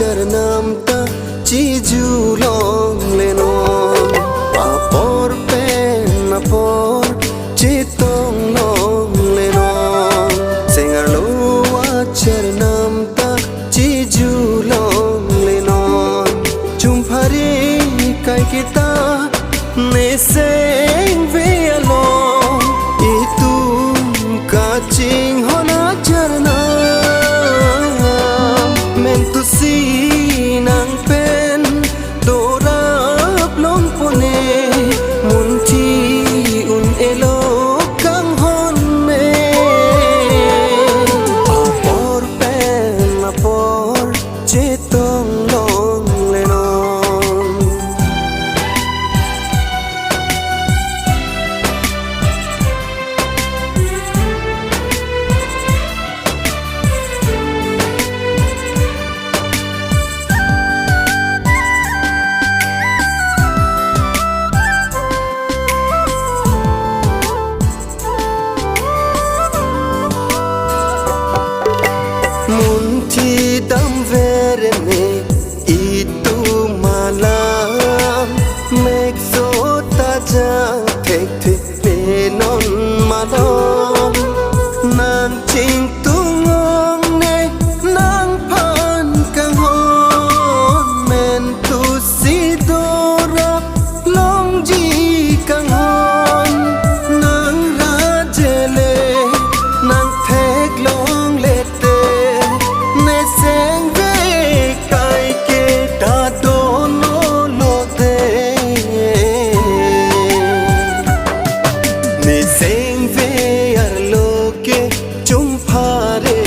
chernam ta chi ju long lenon apor pen apor chi tong long lenon sengar lo chernam ta chi ju long lenon chumphari kai kita ne seng ve along itu ka ching hona charna men tu si nang pen dorap long pone mun chi un elo kang hon me apor pen apor chetong long lenon Munti dam verme itu malam mek so taja thek thek penon malam nan ching tungong ne nang phan kang hon men tu si dora long ji kang hon nang ra jele nang thek long le seng ve kai ke ta dono lo de ne seng ve ar lo ke chum phare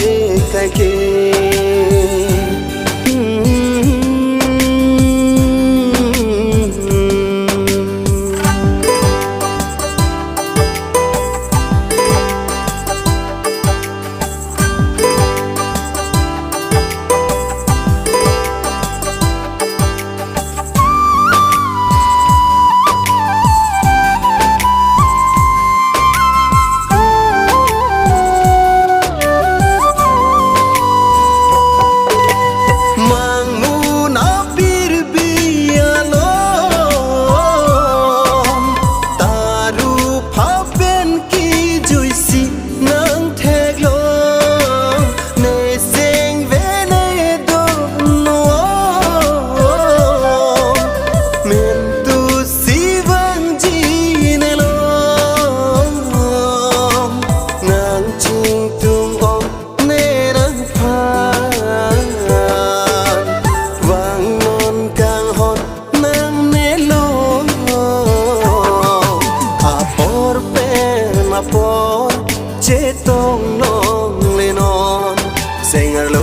kai ke apor chetong long lenon sengar lo